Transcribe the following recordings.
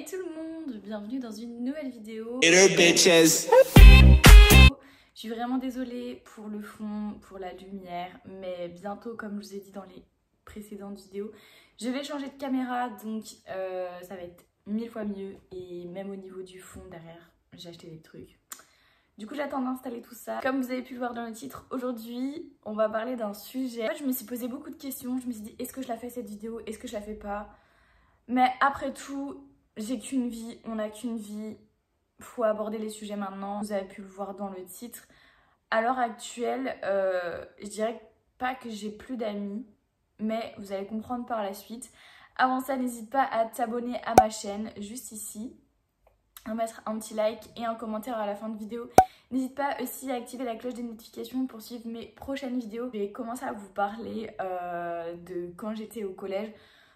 tout le monde, bienvenue dans une nouvelle vidéo. Je suis vraiment désolée pour le fond, pour la lumière, mais bientôt, comme je vous ai dit dans les précédentes vidéos, je vais changer de caméra, donc ça va être 1000 fois mieux. Et même au niveau du fond derrière, j'ai acheté des trucs. Du coup, j'attends d'installer tout ça. Comme vous avez pu le voir dans le titre, aujourd'hui, on va parler d'un sujet. En fait, je me suis posé beaucoup de questions. Je me suis dit, est-ce que je la fais cette vidéo? Est-ce que je la fais pas? Mais après tout, j'ai qu'une vie, on n'a qu'une vie. Faut aborder les sujets maintenant. Vous avez pu le voir dans le titre. À l'heure actuelle, je dirais pas que j'ai plus d'amis, mais vous allez comprendre par la suite. Avant ça, n'hésite pas à t'abonner à ma chaîne, juste ici. À mettre un petit like et un commentaire à la fin de vidéo. N'hésite pas aussi à activer la cloche des notifications pour suivre mes prochaines vidéos. Je vais commencer à vous parler de quand j'étais au collège.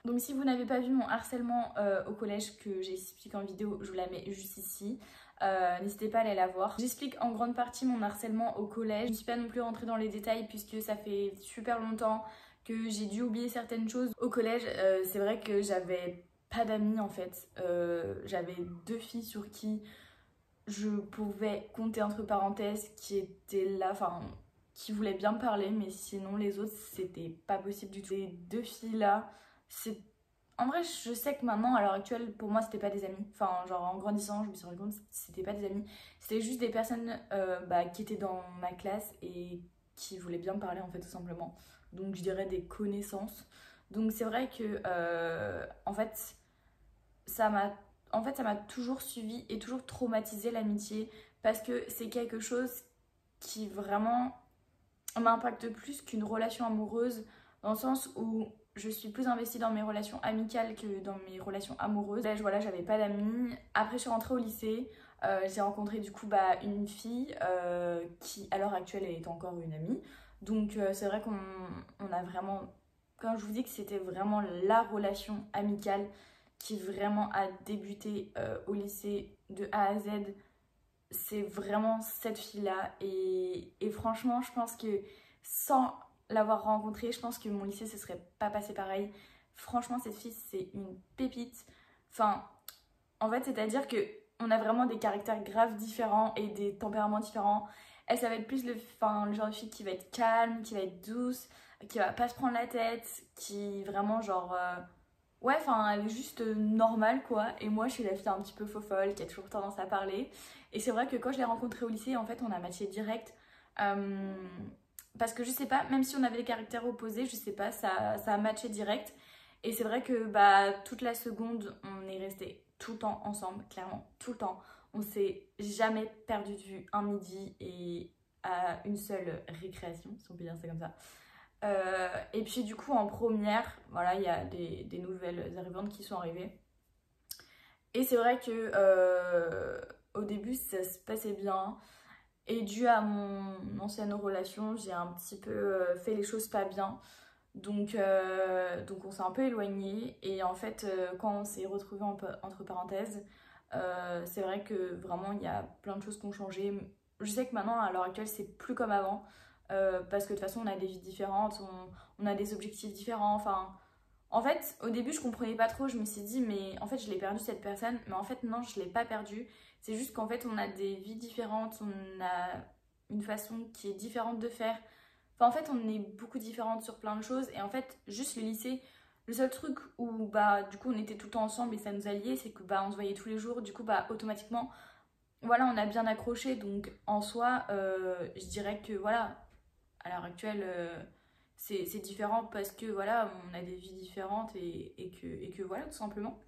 Donc si vous n'avez pas vu mon harcèlement au collège que j'explique en vidéo, je vous la mets juste ici. N'hésitez pas à aller la voir. J'explique en grande partie mon harcèlement au collège. Je ne suis pas non plus rentrée dans les détails puisque ça fait super longtemps que j'ai dû oublier certaines choses. Au collège, c'est vrai que j'avais pas d'amis en fait. J'avais 2 filles sur qui je pouvais compter entre parenthèses qui étaient là, enfin qui voulaient bien me parler, mais sinon les autres c'était pas possible du tout. Ces 2 filles là, c'est... En vrai, je sais que maintenant, à l'heure actuelle, pour moi, c'était pas des amis. Enfin, genre, en grandissant, je me suis rendu compte que c'était pas des amis. C'était juste des personnes qui étaient dans ma classe et qui voulaient bien me parler, en fait, tout simplement. Donc, je dirais des connaissances. Donc, c'est vrai que, en fait, ça m'a toujours suivi et toujours traumatisé l'amitié. Parce que c'est quelque chose qui vraiment m'impacte plus qu'une relation amoureuse. Dans le sens où je suis plus investie dans mes relations amicales que dans mes relations amoureuses. Là, voilà, j'avais pas d'amis. Après, je suis rentrée au lycée. J'ai rencontré du coup une fille qui, à l'heure actuelle, est encore une amie. Donc, c'est vrai qu'on a vraiment... Quand je vous dis que c'était vraiment la relation amicale qui vraiment a débuté au lycée de A à Z, c'est vraiment cette fille-là. Et franchement, je pense que sans l'avoir rencontrée, je pense que mon lycée se serait pas passé pareil. Franchement, cette fille, c'est une pépite. Enfin, en fait, c'est-à-dire que on a vraiment des caractères graves différents et des tempéraments différents. Elle, ça va être plus le genre de fille qui va être calme, qui va être douce, qui va pas se prendre la tête, qui vraiment genre... Ouais, enfin, elle est juste normale, quoi. Et moi, je suis la fille un petit peu fofolle, qui a toujours tendance à parler. Et c'est vrai que quand je l'ai rencontrée au lycée, en fait, on a matché direct. Parce que je sais pas, même si on avait des caractères opposés, je sais pas, ça a matché direct. Et c'est vrai que toute la seconde, on est restés tout le temps ensemble, clairement, tout le temps. On s'est jamais perdu de vue un midi et à une seule récréation, si on peut dire ça comme ça. Et puis du coup en première, voilà, il y a des nouvelles arrivantes qui sont arrivées. Et c'est vrai que au début ça se passait bien. Et dû à mon ancienne relation, j'ai un petit peu fait les choses pas bien. Donc on s'est un peu éloigné. Et en fait, quand on s'est retrouvés entre parenthèses, c'est vrai que vraiment il y a plein de choses qui ont changé. Je sais que maintenant, à l'heure actuelle, c'est plus comme avant. Parce que de toute façon, on a des vies différentes, on a des objectifs différents. Enfin, en fait, au début, je comprenais pas trop. Je me suis dit, mais en fait, je l'ai perdu cette personne. Mais en fait, non, je l'ai pas perdue. C'est juste qu'en fait, on a des vies différentes, on a une façon qui est différente de faire. Enfin, en fait, on est beaucoup différentes sur plein de choses. Et en fait, juste le lycée, le seul truc où, du coup, on était tout le temps ensemble et ça nous alliait, c'est que, on se voyait tous les jours. Du coup, automatiquement, voilà, on a bien accroché. Donc, en soi, je dirais que, voilà, à l'heure actuelle, c'est différent parce que, voilà, on a des vies différentes et que voilà, tout simplement.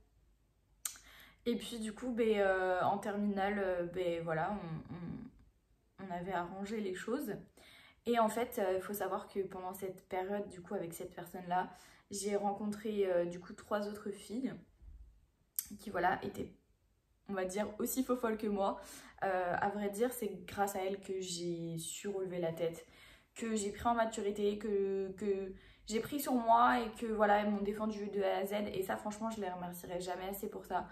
Et puis, du coup, en terminale, voilà, on avait arrangé les choses. Et en fait, il faut savoir que pendant cette période, du coup, avec cette personne-là, j'ai rencontré, du coup, 3 autres filles qui, voilà, étaient, on va dire, aussi folles que moi. À vrai dire, c'est grâce à elles que j'ai su relever la tête, que j'ai pris en maturité, que j'ai pris sur moi et que, voilà, elles m'ont défendue de A à Z. Et ça, franchement, je les remercierai jamais assez pour ça.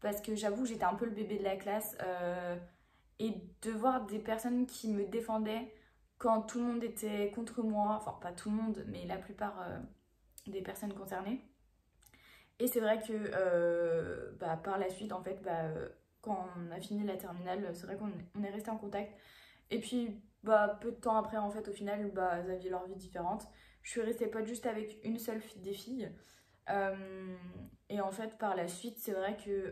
Parce que j'avoue que j'étais un peu le bébé de la classe. Et de voir des personnes qui me défendaient quand tout le monde était contre moi, enfin pas tout le monde, mais la plupart des personnes concernées. Et c'est vrai que par la suite, en fait, quand on a fini la terminale, c'est vrai qu'on est resté en contact. Et puis, peu de temps après, en fait, au final, elles avaient leur vie différente. Je suis restée pote juste avec une seule des filles. Et en fait, par la suite, c'est vrai que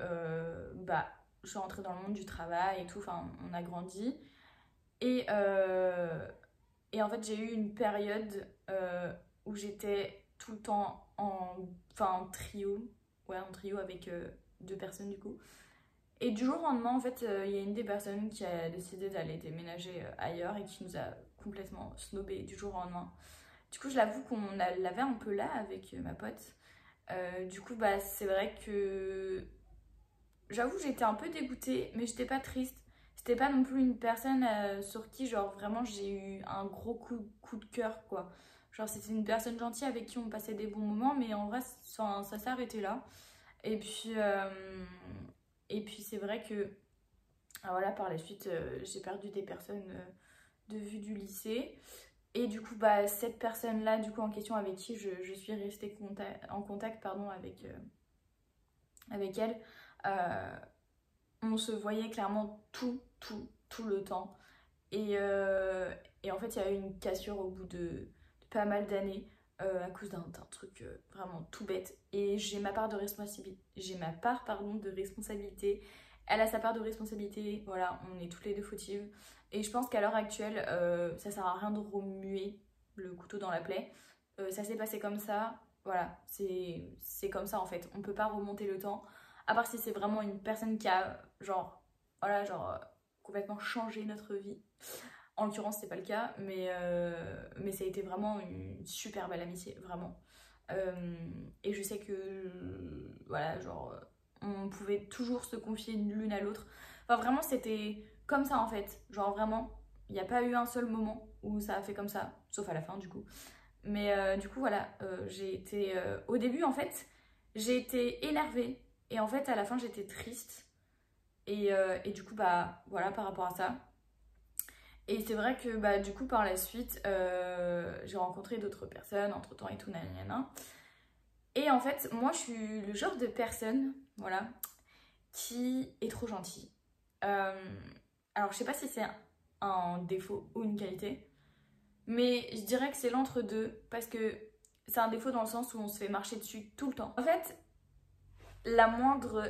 je suis rentrée dans le monde du travail et tout. Enfin, on a grandi. Et, et en fait, j'ai eu une période où j'étais tout le temps en trio. Ouais, en trio avec deux personnes du coup. Et du jour au lendemain, en fait, il y a une des personnes qui a décidé d'aller déménager ailleurs et qui nous a complètement snobé du jour au lendemain. Du coup, je l'avoue qu'on l'avait un peu là avec ma pote. Du coup, c'est vrai que j'avoue, j'étais un peu dégoûtée, mais j'étais pas triste. C'était pas non plus une personne sur qui, genre, vraiment, j'ai eu un gros coup de cœur, quoi. Genre, c'était une personne gentille avec qui on passait des bons moments, mais en vrai, ça s'est arrêté là. Et puis, c'est vrai que, voilà, par la suite, j'ai perdu des personnes de vue du lycée. Et du coup, cette personne-là, du coup, en question avec qui je suis restée en contact, pardon, avec elle, on se voyait clairement tout le temps. Et en fait, il y a eu une cassure au bout de pas mal d'années à cause d'un truc vraiment tout bête. Et j'ai ma part de responsabilité. De responsabilité. Elle a sa part de responsabilité. Voilà, on est toutes les deux fautives. Et je pense qu'à l'heure actuelle, ça sert à rien de remuer le couteau dans la plaie. Ça s'est passé comme ça. Voilà, c'est comme ça en fait. On peut pas remonter le temps. À part si c'est vraiment une personne qui a, genre, voilà, genre, complètement changé notre vie. En l'occurrence, c'est pas le cas, mais ça a été vraiment une super belle amitié, vraiment. Et je sais que, voilà, genre, on pouvait toujours se confier l'une à l'autre. Enfin, vraiment, c'était comme ça en fait. Genre, vraiment, il n'y a pas eu un seul moment où ça a fait comme ça, sauf à la fin, du coup. Mais du coup, voilà, j'ai été. Au début, en fait, j'ai été énervée. Et en fait, à la fin, j'étais triste. Et du coup, voilà, par rapport à ça. Et c'est vrai que du coup par la suite j'ai rencontré d'autres personnes entre temps et tout nanana. Et en fait moi je suis le genre de personne voilà qui est trop gentille. Alors je sais pas si c'est un défaut ou une qualité, mais je dirais que c'est l'entre-deux parce que c'est un défaut dans le sens où on se fait marcher dessus tout le temps. En fait la moindre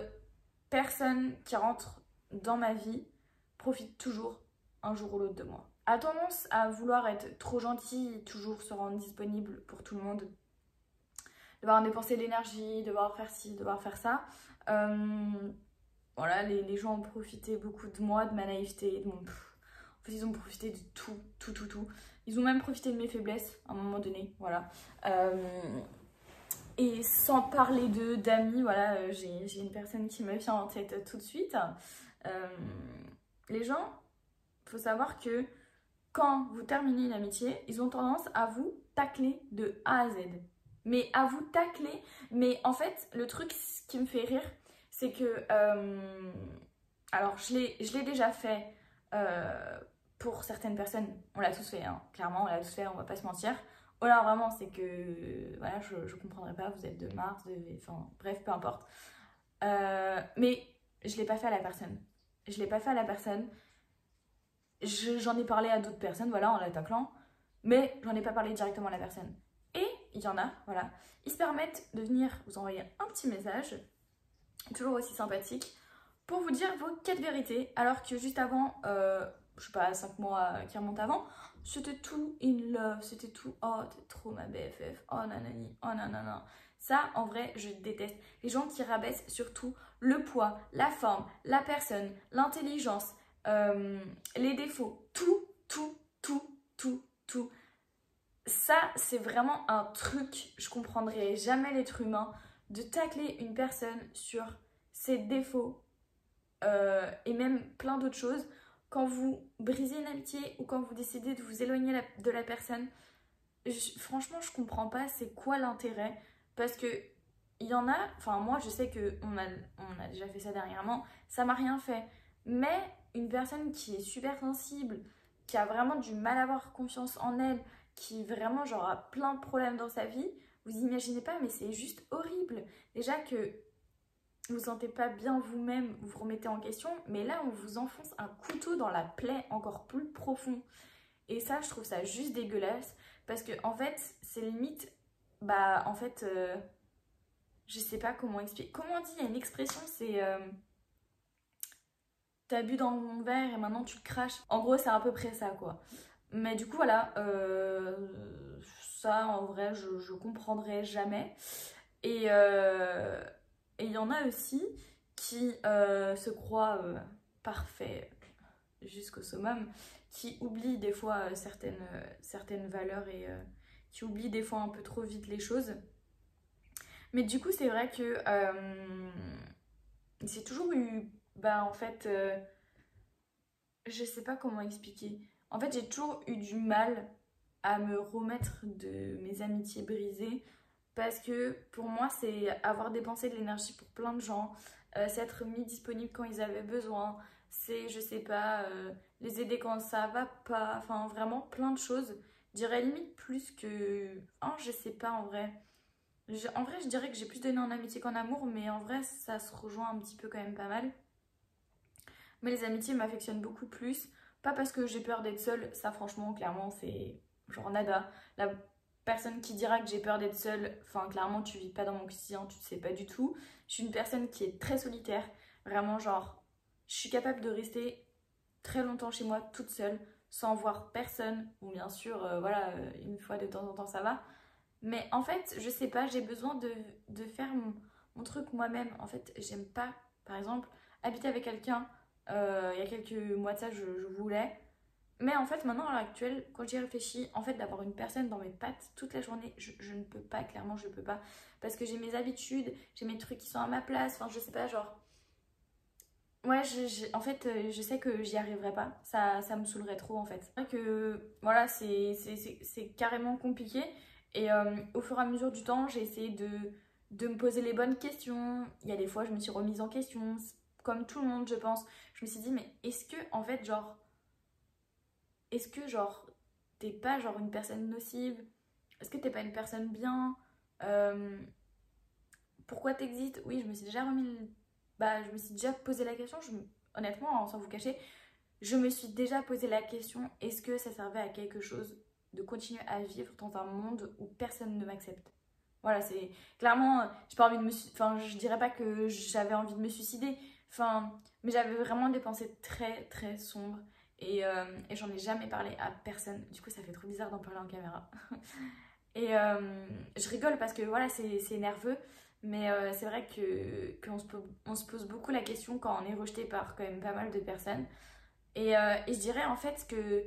personne qui rentre dans ma vie profite toujours un jour ou l'autre de moi. A tendance à vouloir être trop gentil, toujours se rendre disponible pour tout le monde, devoir dépenser de l'énergie, devoir faire ci, devoir faire ça. Voilà, les gens ont profité beaucoup de moi, de ma naïveté, de mon... En fait, ils ont profité de tout. Ils ont même profité de mes faiblesses à un moment donné, voilà. Et sans parler d'amis, voilà, j'ai une personne qui me vient en tête tout de suite. Les gens, il faut savoir que quand vous terminez une amitié, ils ont tendance à vous tacler de A à Z. Mais à vous tacler, mais en fait, le truc qui me fait rire, c'est que... alors, je l'ai déjà fait pour certaines personnes. On l'a tous fait, hein. Clairement, on l'a tous fait, on va pas se mentir. Oh là, vraiment, c'est que... Voilà, je comprendrais pas, vous êtes de Mars, enfin, bref, peu importe. Mais je l'ai pas fait à la personne. Je l'ai pas fait à la personne. J'en ai parlé à d'autres personnes, voilà, en la taclant, mais j'en ai pas parlé directement à la personne. Et il y en a, voilà, ils se permettent de venir vous envoyer un petit message, toujours aussi sympathique, pour vous dire vos 4 vérités, alors que juste avant, je sais pas, 5 mois qui remontent avant, c'était tout in love, c'était tout, oh, t'es trop ma BFF, oh nanani, oh nanana. Ça, en vrai, je déteste. Les gens qui rabaissent surtout le poids, la forme, la personne, l'intelligence, les défauts, tout. Ça, c'est vraiment un truc, je comprendrai jamais l'être humain, de tacler une personne sur ses défauts et même plein d'autres choses. Quand vous brisez une amitié ou quand vous décidez de vous éloigner de la personne, franchement, je comprends pas c'est quoi l'intérêt. Parce que il y en a, enfin moi je sais qu'on a déjà fait ça dernièrement, ça m'a rien fait. Mais une personne qui est super sensible, qui a vraiment du mal à avoir confiance en elle, qui vraiment genre a plein de problèmes dans sa vie, vous imaginez pas, mais c'est juste horrible. Déjà que vous vous sentez pas bien vous-même, vous vous remettez en question, mais là on vous enfonce un couteau dans la plaie encore plus profond. Et ça, je trouve ça juste dégueulasse, parce que en fait, c'est limite, bah en fait, je sais pas comment expliquer. Comment on dit, il y a une expression, c'est t'as bu dans mon verre et maintenant tu le craches. En gros, c'est à peu près ça, quoi. Mais du coup, voilà, ça en vrai, je comprendrai jamais. Et il y en a aussi qui se croient parfaits jusqu'au summum, qui oublient des fois certaines valeurs et qui oublient des fois un peu trop vite les choses. Mais du coup, c'est vrai que j'ai toujours eu, bah en fait, je sais pas comment expliquer. En fait, j'ai toujours eu du mal à me remettre de mes amitiés brisées parce que pour moi, c'est avoir dépensé de l'énergie pour plein de gens, s'être mis disponible quand ils avaient besoin, c'est, je sais pas, les aider quand ça va pas, enfin vraiment plein de choses. Je dirais limite plus que. Oh, je sais pas en vrai. En vrai, je dirais que j'ai plus donné en amitié qu'en amour, mais en vrai, ça se rejoint un petit peu quand même pas mal. Mais les amitiés m'affectionnent beaucoup plus. Pas parce que j'ai peur d'être seule, ça franchement, clairement, c'est genre nada. La personne qui dira que j'ai peur d'être seule, enfin clairement, tu vis pas dans mon quotidien, tu ne sais pas du tout. Je suis une personne qui est très solitaire. Vraiment, genre, je suis capable de rester très longtemps chez moi toute seule, sans voir personne. Ou bien sûr, voilà, une fois de temps en temps, ça va. Mais en fait, je sais pas, j'ai besoin de faire mon truc moi-même. En fait, j'aime pas, par exemple, habiter avec quelqu'un. Il y a quelques mois de ça, je voulais. Mais en fait, maintenant, à l'heure actuelle, quand j'y réfléchis, en fait, d'avoir une personne dans mes pattes toute la journée, je ne peux pas, clairement, je peux pas. Parce que j'ai mes habitudes, j'ai mes trucs qui sont à ma place. Enfin, je sais pas, genre. Ouais, en fait, je sais que j'y arriverai pas. Ça me saoulerait trop, en fait. C'est vrai que, voilà, c'est carrément compliqué. Et au fur et à mesure du temps, j'ai essayé de me poser les bonnes questions. Il y a des fois, je me suis remise en question, comme tout le monde, je pense. Je me suis dit, mais est-ce que, en fait, genre, est-ce que, genre, t'es pas, genre, une personne nocive? Est-ce que t'es pas une personne bien? Euh, Pourquoi t'existes? Oui, je me suis déjà bah, je me suis déjà posé la question. Honnêtement, hein, sans vous cacher, je me suis déjà posé la question, est-ce que ça servait à quelque chose de continuer à vivre dans un monde où personne ne m'accepte? Voilà, c'est clairement, j'ai pas envie de enfin, je dirais pas que j'avais envie de me suicider, enfin, mais j'avais vraiment des pensées très très sombres et j'en ai jamais parlé à personne. Du coup, ça fait trop bizarre d'en parler en caméra. Et je rigole parce que voilà, c'est nerveux, mais c'est vrai on se pose beaucoup la question quand on est rejeté par quand même pas mal de personnes. Et je dirais en fait que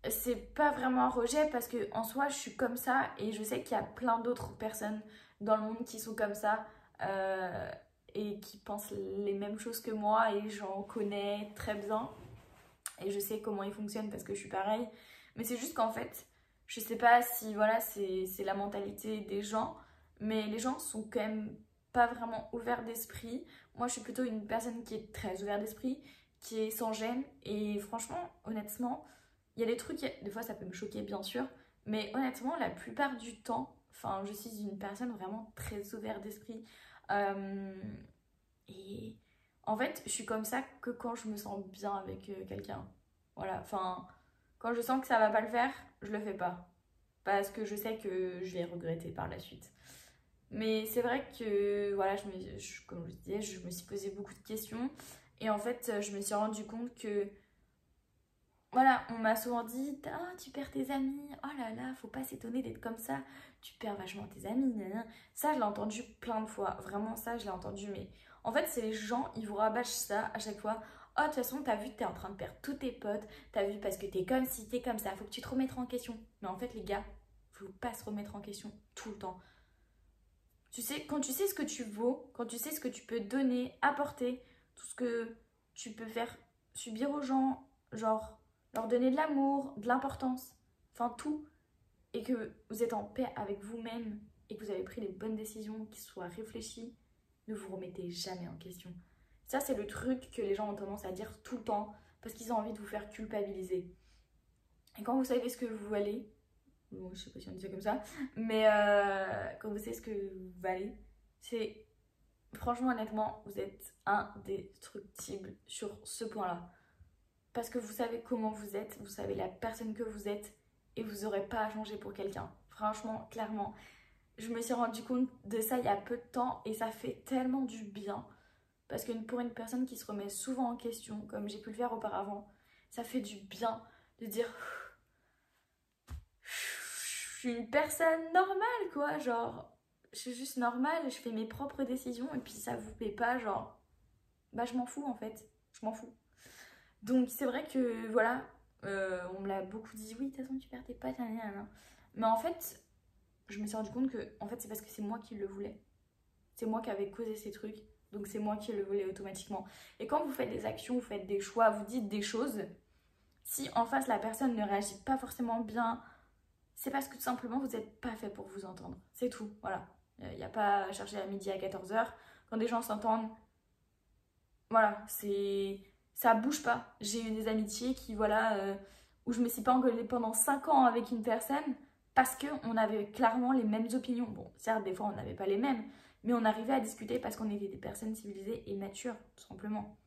c'est pas vraiment un rejet parce que en soi je suis comme ça et je sais qu'il y a plein d'autres personnes dans le monde qui sont comme ça euh, et qui pensent les mêmes choses que moi et j'en connais très bien et je sais comment ils fonctionnent parce que je suis pareil. Mais c'est juste qu'en fait, je sais pas si voilà, c'est la mentalité des gens, mais les gens sont quand même pas vraiment ouverts d'esprit. Moi, je suis plutôt une personne qui est très ouverte d'esprit, qui est sans gêne, et franchement, honnêtement, il y a des trucs, des fois ça peut me choquer bien sûr, mais honnêtement, la plupart du temps, enfin, je suis une personne vraiment très ouverte d'esprit. Euh, et en fait, je suis comme ça que quand je me sens bien avec quelqu'un. Voilà, enfin, quand je sens que ça va pas le faire, je le fais pas. Parce que je sais que je vais regretter par la suite. Mais c'est vrai que, voilà, comme je disais, je me suis posé beaucoup de questions. Et en fait, je me suis rendu compte que, voilà, on m'a souvent dit, ah, tu perds tes amis, oh là là, faut pas s'étonner d'être comme ça, tu perds vachement tes amis, nanana. Ça, je l'ai entendu plein de fois, vraiment, ça, je l'ai entendu, mais en fait, c'est les gens, ils vous rabâchent ça à chaque fois. Oh, de toute façon, t'as vu, t'es en train de perdre tous tes potes, t'as vu, parce que t'es comme ci, t'es comme ça, faut que tu te remettes en question. Mais en fait, les gars, faut pas se remettre en question tout le temps. Tu sais, quand tu sais ce que tu vaux, quand tu sais ce que tu peux donner, apporter, tout ce que tu peux faire subir aux gens, genre leur donner de l'amour, de l'importance, enfin tout, et que vous êtes en paix avec vous-même et que vous avez pris les bonnes décisions qui soient réfléchies, ne vous remettez jamais en question. Ça, c'est le truc que les gens ont tendance à dire tout le temps parce qu'ils ont envie de vous faire culpabiliser. Et quand vous savez ce que vous valez, bon, je sais pas si on dit ça comme ça, mais quand vous savez ce que vous valez, c'est franchement honnêtement vous êtes indestructible sur ce point-là. Parce que vous savez comment vous êtes, vous savez la personne que vous êtes et vous n'aurez pas à changer pour quelqu'un. Franchement, clairement, je me suis rendu compte de ça il y a peu de temps et ça fait tellement du bien. Parce que pour une personne qui se remet souvent en question, comme j'ai pu le faire auparavant, ça fait du bien de dire je suis une personne normale quoi, genre je suis juste normale, je fais mes propres décisions et puis ça vous plaît pas, genre bah je m'en fous en fait, je m'en fous. Donc c'est vrai que voilà, on me l'a beaucoup dit, oui, de toute façon tu perds tes potes, nanana. Mais en fait, je me suis rendu compte que en fait c'est parce que c'est moi qui le voulais. C'est moi qui avais causé ces trucs, donc c'est moi qui le voulais automatiquement. Et quand vous faites des actions, vous faites des choix, vous dites des choses, si en face la personne ne réagit pas forcément bien, c'est parce que tout simplement vous n'êtes pas fait pour vous entendre. C'est tout, voilà. Il n'y a pas à chercher à midi à 14h. Quand des gens s'entendent, voilà, ça bouge pas. J'ai eu des amitiés qui, voilà, où je me suis pas engueulée pendant 5 ans avec une personne parce qu'on avait clairement les mêmes opinions. Bon, certes, des fois, on n'avait pas les mêmes, mais on arrivait à discuter parce qu'on était des personnes civilisées et matures, tout simplement.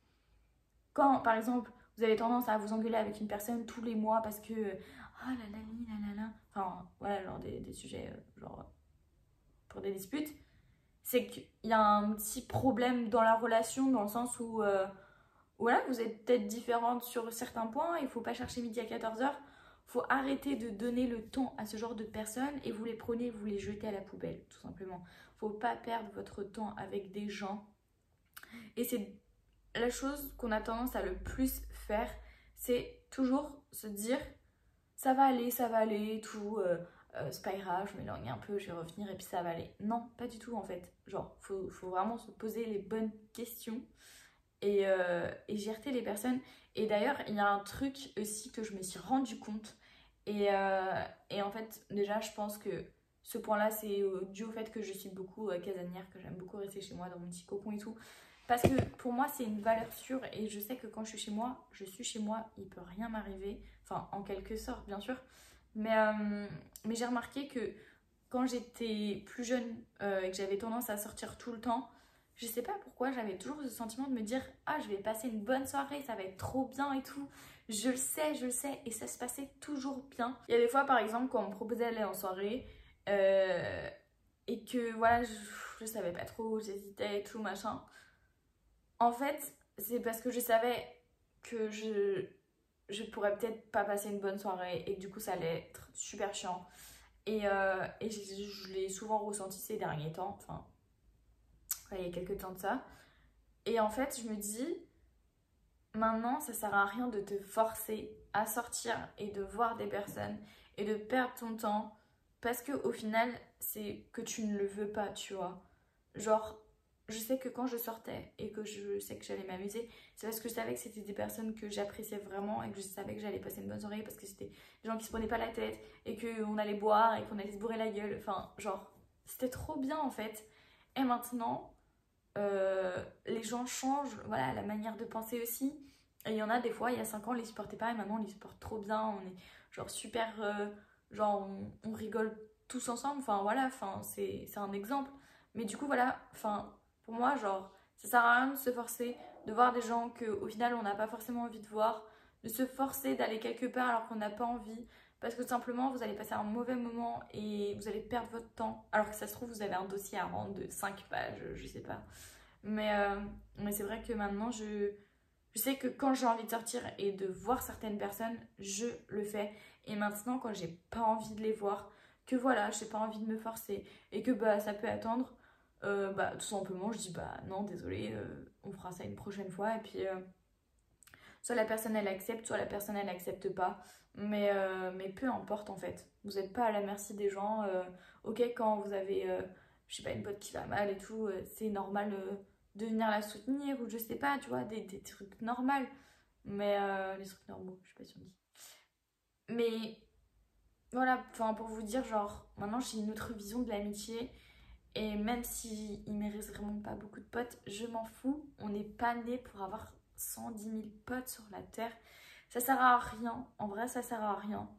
Quand, par exemple, vous avez tendance à vous engueuler avec une personne tous les mois parce que, ah là là, là là là, enfin, voilà, genre des sujets, genre, pour des disputes, c'est qu'il y a un petit problème dans la relation, dans le sens où voilà, vous êtes peut-être différentes sur certains points, il ne faut pas chercher midi à 14h. Il faut arrêter de donner le temps à ce genre de personnes et vous les prenez, vous les jetez à la poubelle, tout simplement. Il ne faut pas perdre votre temps avec des gens. Et c'est la chose qu'on a tendance à le plus faire, c'est toujours se dire ça va aller, tout, c'est pas grave, je m'éloigne un peu, je vais revenir et puis ça va aller. Non, pas du tout en fait. Genre, faut vraiment se poser les bonnes questions et GRT les personnes. Et d'ailleurs, il y a un truc aussi que je me suis rendu compte. Et en fait, déjà, je pense que ce point-là, c'est dû au fait que je suis beaucoup casanière, que j'aime beaucoup rester chez moi dans mon petit cocon et tout. Parce que pour moi, c'est une valeur sûre et je sais que quand je suis chez moi, il peut rien m'arriver. Enfin, en quelque sorte, bien sûr. Mais j'ai remarqué que quand j'étais plus jeune et que j'avais tendance à sortir tout le temps, je sais pas pourquoi, j'avais toujours ce sentiment de me dire ah, je vais passer une bonne soirée, ça va être trop bien et tout. Je le sais, et ça se passait toujours bien. Il y a des fois, par exemple, quand on me proposait d'aller en soirée et que voilà, je savais pas trop, j'hésitais et tout machin. En fait, c'est parce que je savais que je pourrais peut-être pas passer une bonne soirée et que du coup, ça allait être super chiant. Et je l'ai souvent ressenti ces derniers temps, enfin, il y a quelques temps de ça. Et en fait, je me dis, maintenant, ça sert à rien de te forcer à sortir et de voir des personnes et de perdre ton temps parce que au final, c'est que tu ne le veux pas, tu vois. Genre, je sais que quand je sortais et que je sais que j'allais m'amuser, c'est parce que je savais que c'était des personnes que j'appréciais vraiment et que je savais que j'allais passer une bonne soirée parce que c'était des gens qui se prenaient pas la tête et qu'on allait boire et qu'on allait se bourrer la gueule. Enfin, genre, c'était trop bien en fait. Et maintenant, les gens changent, voilà, la manière de penser aussi. Et il y en a des fois, il y a 5 ans, on les supportait pas et maintenant on les supporte trop bien. On est genre super, genre on rigole tous ensemble. Enfin voilà, enfin, c'est un exemple. Mais du coup, voilà, enfin, pour moi, genre, ça sert à rien de se forcer, de voir des gens qu'au final on n'a pas forcément envie de voir, de se forcer d'aller quelque part alors qu'on n'a pas envie. Parce que tout simplement, vous allez passer un mauvais moment et vous allez perdre votre temps. Alors que ça se trouve, vous avez un dossier à rendre de 5 pages, je sais pas. Mais c'est vrai que maintenant, je sais que quand j'ai envie de sortir et de voir certaines personnes, je le fais. Et maintenant, quand j'ai pas envie de les voir, que voilà, j'ai pas envie de me forcer et que bah ça peut attendre, bah tout simplement, je dis bah non, désolé, on fera ça une prochaine fois. Et puis, soit la personne elle accepte, soit la personne elle accepte pas. Mais peu importe en fait. Vous n'êtes pas à la merci des gens. Ok, quand vous avez, je sais pas, une pote qui va mal et tout, c'est normal de venir la soutenir ou je sais pas, tu vois, des trucs normaux. Mais les trucs normaux, je sais pas si on dit. Mais voilà, enfin pour vous dire, genre, maintenant j'ai une autre vision de l'amitié. Et même si il me reste vraiment pas beaucoup de potes, je m'en fous. On n'est pas né pour avoir 110 000 potes sur la terre. Ça sert à rien. En vrai, ça sert à rien.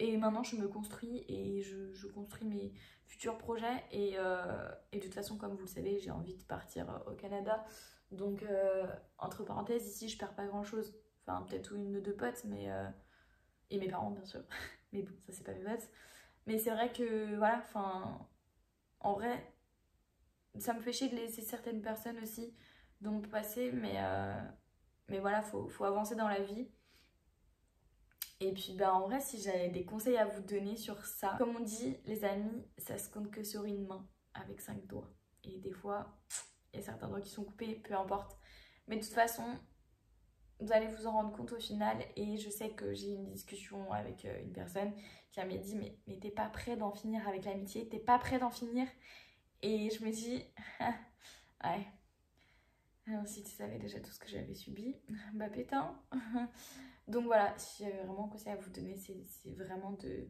Et maintenant je me construis et je construis mes futurs projets et de toute façon comme vous le savez j'ai envie de partir au Canada. Donc entre parenthèses ici je perds pas grand chose. Enfin peut-être une ou deux potes mais et mes parents bien sûr. Mais bon ça c'est pas mes potes. Mais c'est vrai que voilà, enfin en vrai ça me fait chier de laisser certaines personnes aussi dans mon passé mais voilà faut avancer dans la vie. Et puis bah en vrai si j'avais des conseils à vous donner sur ça, comme on dit les amis ça se compte que sur une main avec 5 doigts. Et des fois il y a certains doigts qui sont coupés, peu importe. Mais de toute façon vous allez vous en rendre compte au final. Et je sais que j'ai eu une discussion avec une personne qui m'a dit mais t'es pas prêt d'en finir avec l'amitié, t'es pas prêt d'en finir. Et je me dis ouais, alors, si tu savais déjà tout ce que j'avais subi, bah pétain. Donc voilà, si j'avais vraiment un conseil à vous donner, c'est vraiment de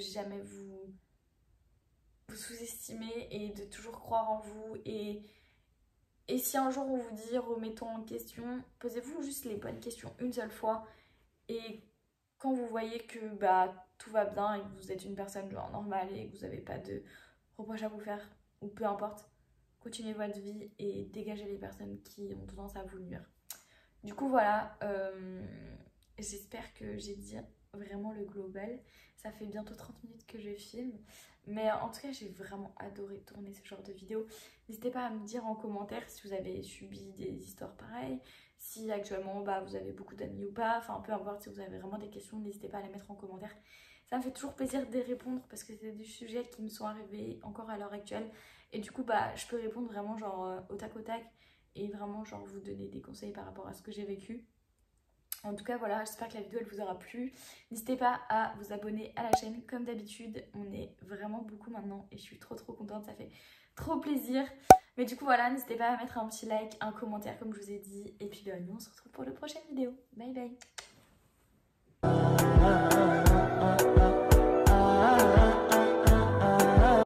jamais vous sous-estimer et de toujours croire en vous. Et si un jour on vous dit remettons en question, posez-vous juste les bonnes questions une seule fois. Et quand vous voyez que bah, tout va bien et que vous êtes une personne genre normale et que vous n'avez pas de reproches à vous faire, ou peu importe, continuez votre vie et dégagez les personnes qui ont tendance à vous nuire. Du coup voilà, j'espère que j'ai dit vraiment le global. Ça fait bientôt 30 minutes que je filme. Mais en tout cas, j'ai vraiment adoré tourner ce genre de vidéo. N'hésitez pas à me dire en commentaire si vous avez subi des histoires pareilles, si actuellement bah, vous avez beaucoup d'amis ou pas. Enfin, peu importe, si vous avez vraiment des questions, n'hésitez pas à les mettre en commentaire. Ça me fait toujours plaisir d'y répondre parce que c'est des sujets qui me sont arrivés encore à l'heure actuelle. Et du coup, bah, je peux répondre vraiment genre au tac et vraiment genre vous donner des conseils par rapport à ce que j'ai vécu. En tout cas voilà, j'espère que la vidéo elle vous aura plu. N'hésitez pas à vous abonner à la chaîne comme d'habitude. On est vraiment beaucoup maintenant et je suis trop contente, ça fait trop plaisir. Mais du coup voilà, n'hésitez pas à mettre un petit like, un commentaire comme je vous ai dit. Et puis bah, nous on se retrouve pour la prochaine vidéo. Bye bye.